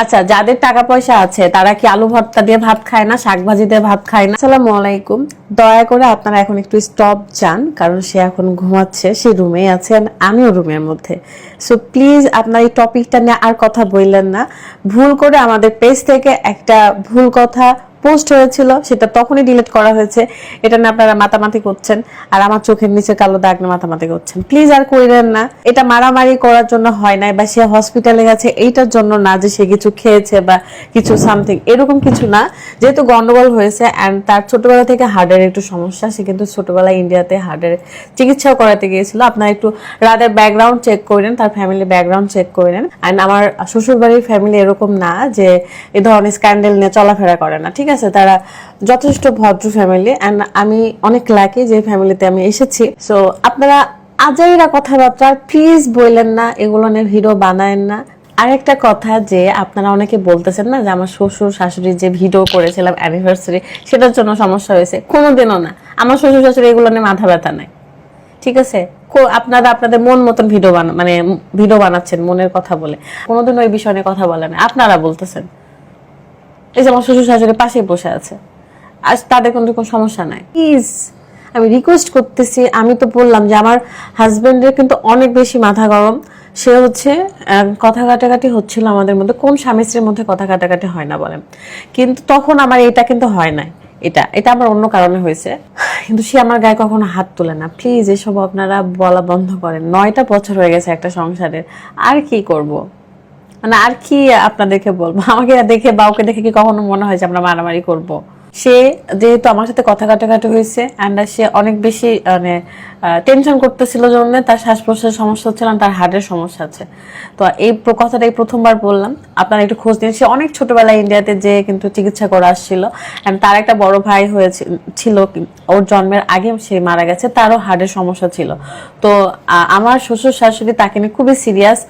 আচ্ছা, যাদের টাকা পয়সা আছে তারা কি আলু ভর্তা দিয়ে ভাত খায় না, শাক ভাজি দিয়ে ভাত খায় না? আসসালামু আলাইকুম। দয়া করে আপনারা এখন একটু স্টপ যান, কারণ সে এখন ঘুমাচ্ছে, সে রুমেই আছে, আমিও রুমের মধ্যে। সো প্লিজ আপনার এই টপিকটা নিয়ে আর কথা বললেন না। ভুল করে আমাদের পেজ থেকে একটা ভুল কথা পোস্ট হয়েছিল, সেটা তখনই ডিলিট করা হয়েছে। এটা নিয়ে আপনারা মাতামাতি করছেন, আর আমার চোখের নিচে কালো দাগ নিয়ে মাতামাতি করছেন। প্লিজ আর কইরেন না। এটা মারামারি করার জন্য হয় নাই, বা সে হসপিটালে গেছে এইটার জন্য না যে সে কিছু খেয়েছে বা কিছু সামথিং, এরকম কিছু না। যেহেতু গন্ডগোল হয়েছে অ্যান্ড তার ছোটবেলা থেকে হার্টের একটু সমস্যা, সে কিন্তু ছোটবেলায় ইন্ডিয়াতে হার্টের চিকিৎসাও করাতে গিয়েছিল। আপনারা একটু রাদের ব্যাকগ্রাউন্ড চেক করেন, তার ফ্যামিলি ব্যাকগ্রাউন্ড চেক করেন। অ্যান্ড আমার শ্বশুরবাড়ির ফ্যামিলি এরকম না যে এ ধরনের স্ক্যান্ডেল নিয়ে চলাফেরা করে না, ঠিক আছে? তারা যথেষ্ট ভদ্র ফ্যামিলি, অ্যান্ড আমি অনেক লাকি যে ফ্যামিলিতে আমি এসেছি। সো আপনারা আজাইরা কথাবার্তা প্লিজ বললেন না, এগুলো নিয়ে ভিডিও বানায়েন না। আরেকটা কথা, যে আপনারা অনেকে বলতেছেন না যে আমার শ্বশুর শাশুড়ি যে ভিডিও করেছিলাম অ্যানিভার্সারি, সেটার জন্য সমস্যা হয়েছে। কোনোদিনও না, আমার শ্বশুর শাশুড়ি এগুলো নিয়ে মাথা ব্যথা নাই, ঠিক আছে? আপনারা আপনাদের মন মতন ভিডিও বানাচ্ছেন মনের কথা বলে, কোনোদিন ওই বিষয় নিয়ে কথা বলে না। আপনারা বলতেছেন, এই যে আমার শ্বশুর শাশুড়ি পাশেই বসে আছে, আজ তাদের কোনো সমস্যা নাই। প্লিজ আমি রিকোয়েস্ট করতেছি। আমি তো বললাম যে আমার হাজবেন্ডের কিন্তু অনেক বেশি মাথা গরম। সে হচ্ছে কথা কাটাকাটি হচ্ছিল আমাদের মধ্যে, কোন স্বামী স্ত্রীর মধ্যে কথা কাটাকাটি হয় না বলেন? কিন্তু তখন আমার এটা কিন্তু হয় নাই, এটা আমার অন্য কারণে হয়েছে, কিন্তু সে আমার গায়ে কখনো হাত তোলে না। প্লিজ এসব আপনারা বলা বন্ধ করেন। 9টা বছর হয়ে গেছে একটা সংসারের, আর কি করব? মানে আর কি আপনাদেরকে বলবো? আমাকে দেখে বা ওকে দেখে কি কখনো মনে হয় যে আমরা মারামারি করব? সে যেহেতু আমার সাথে কথা কাটাকাটি হয়েছে, অ্যান্ড সে অনেক বেশি মানে টেনশন করতেছিল জন্য তার শ্বাস প্রশ্বাসের সমস্যা হচ্ছিল, তার হার্টের সমস্যা আছে। তো এই কথাটা এই প্রথমবার বললাম, আপনারা একটু খোঁজ নিন। সে অনেক ছোটবেলায় ইন্ডিয়াতে যে কিন্তু চিকিৎসা করে আসছিল, অ্যান্ড তার একটা বড় ভাই ছিল, ওর জন্মের আগে সে মারা গেছে, তারও হার্টের সমস্যা ছিল। তো আমার শ্বশুর শাশুড়ি তাকে নিয়ে খুবই সিরিয়াস।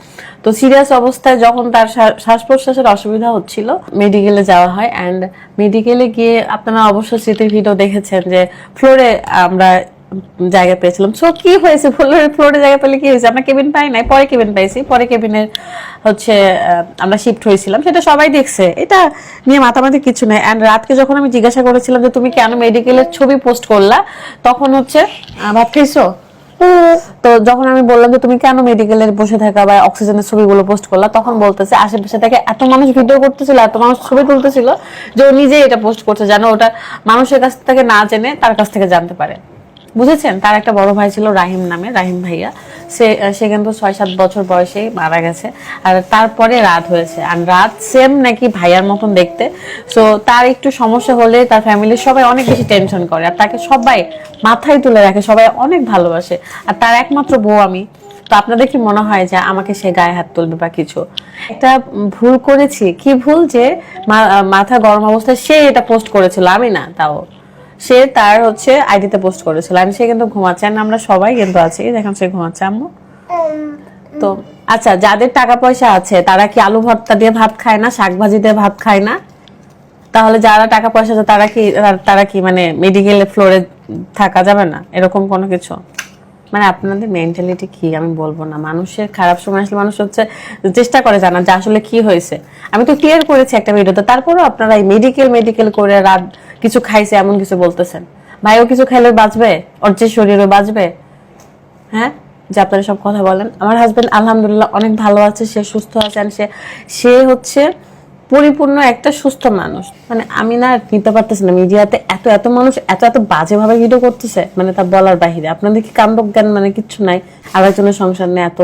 তো সিরিয়াস অবস্থায় যখন তার শ্বাস প্রশ্বাসের অসুবিধা হচ্ছিল, মেডিকেলে যাওয়া হয়। অ্যান্ড মেডিকেলে গিয়ে আপনারা অবশ্যই স্মৃতির ভিডিও দেখেছেন যে ফ্লোরে আমরা জায়গা পেয়েছিলাম। সো কি হয়েছে, ফ্লোরে জায়গা পেলে কি হয়েছে? আমরা কেবিন পাই নাই, পরে কেবিন পাইছি, পরে কেবিনের হচ্ছে আমরা শিফট হয়েছিলাম, সেটা সবাই দেখছে, এটা নিয়ে মাতামাতি কিছু নাই। অ্যান্ড রাতকে যখন আমি জিজ্ঞাসা করেছিলাম যে তুমি কেন মেডিকেলের ছবি পোস্ট করলা, তখন হচ্ছে ভাত খাইছো? তো যখন আমি বললাম যে তুমি কেন মেডিকেলের বসে থাকা বা অক্সিজেনের ছবিগুলো পোস্ট করলা, তখন বলতেছে আশেপাশে থেকে এত মানুষ ভিডিও করতেছিল, এত মানুষ ছবি তুলতেছিল যে ও নিজেই এটা পোস্ট করছে, যেন ওটা মানুষের কাছ থেকে না জেনে তার কাছ থেকে জানতে পারে। বুঝেছেন? তার একটা বড় ভাই ছিল রাহিম নামে, রাহিম ভাইয়া। সে কিন্তু 6-7 বছর বয়সেই মারা গেছে, আর তারপরে রাত হয়েছে। আর রাত সেম নাকি ভাইয়ার মতন দেখতে। সো তার একটু সমস্যা হলে তার ফ্যামিলির সবাই অনেক বেশি টেনশন করে, আর তাকে সবাই মাথায় তুলে রাখে, সবাই অনেক ভালোবাসে। আর তার একমাত্র বউ আমি। তো আপনাদের কি মনে হয় যে আমাকে সে গায়ে হাত তুলবে বা কিছু? একটা ভুল করেছি। কি ভুল? যে মাথা গরম অবস্থায় সে এটা পোস্ট করেছিল, আমি না। তাও সে তার হচ্ছে আইডিতে পোস্ট করেছিল, আর সে কিন্তু ঘুমাচ্ছে, আর আমরা সবাই কিন্তু আছি, দেখুন সে ঘুমাচ্ছে। আম্মু তো আচ্ছা, যাদের টাকা পয়সা আছে তারা কি আলু ভর্তা দিয়ে ভাত খায় না, শাক ভাজি দিয়ে ভাত খায় না? তাহলে যারা টাকা পয়সা আছে তারা কি মানে মেডিকেলে ফ্লোরে থাকা যাবে না, এরকম কোনো কিছু? মানে আপনাদের মেন্টালিটি কি আমি বলবো না। মানুষের খারাপ সময় আসলে মানুষ হচ্ছে চেষ্টা করে জানার যে আসলে কি হয়েছে। আমি তো ক্লিয়ার করেছি একটা ভিডিওতে, তারপরেও আপনারা এই মেডিকেল করে রাত কিছু খাইছে এমন কিছু বলতেছেন। ভাইও কিছু খাইলে বাঁচবে? ওর যে শরীরও বাঁচবে? হ্যাঁ, যে আপনারা সব কথা বলেন। আমার হাজবেন্ড আলহামদুলিল্লাহ অনেক ভালো আছে, সে সুস্থ আছে, সে হচ্ছে পরিপূর্ণ একটা সুস্থ মানুষ। মানে আমি না নিতে পারতেছি না, মিডিয়াতে এত মানুষ এত বাজেভাবে ভিডিও করতেছে, মানে তা বলার বাহিরে। আপনাদের কি কাণ্ড জ্ঞান মানে কিচ্ছু নাই? আরেকজনের সংসার নিয়ে এত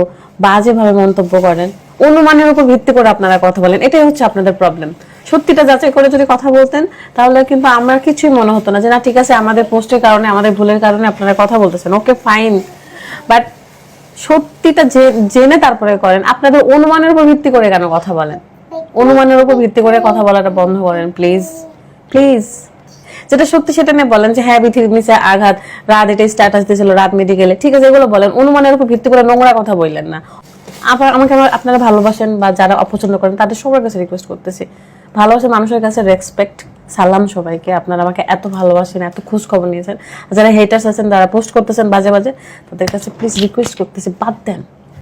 বাজেভাবে মন্তব্য করেন, অনুমানের উপর ভিত্তি করে আপনারা কথা বলেন, এটাই হচ্ছে আপনাদের প্রবলেম। সত্যিটা যাচাই করে যদি কথা বলতেন, তাহলে কিন্তু আমার কিছুই মনে হতো না যে না ঠিক আছে, আমাদের পোস্টের কারণে, আমাদের ভুলের কারণে আপনারা কথা বলতেছেন, ওকে ফাইন। বাট সত্যিটা জেনে তারপরে করেন। আপনাদের অনুমানের উপর ভিত্তি করে কেন কথা বলেন? অনুমানের উপর ভিত্তি করে কথা বলাটা বন্ধ করেন প্লিজ, প্লিজ। যেটা সত্যি সেটা নিয়ে বলেন, যে হ্যাঁ বিথির নিচে আঘাত, রাত এটা স্ট্যাটাস দিয়েছিল, রাত মেডিকেলে, ঠিক আছে, এগুলো বলেন। অনুমানের উপর ভিত্তি করে নোংরা কথা বললেন না। আমাকে আপনারা ভালোবাসেন বা যারা অপছন্দ করেন তাদের সবার কাছে রিকোয়েস্ট করতেছি, ভালোবাসে মানুষের কাছে রেসপেক্ট, সালাম সবাইকে। আপনারা আমাকে এত ভালোবাসেন, এত খোঁজ খবর নিয়েছেন। যারা হেটার্স আছেন, যারা পোস্ট করতেছেন বাজে বাজে, তাদের কাছে প্লিজ রিকোয়েস্ট করতেছি, বাদ দেন।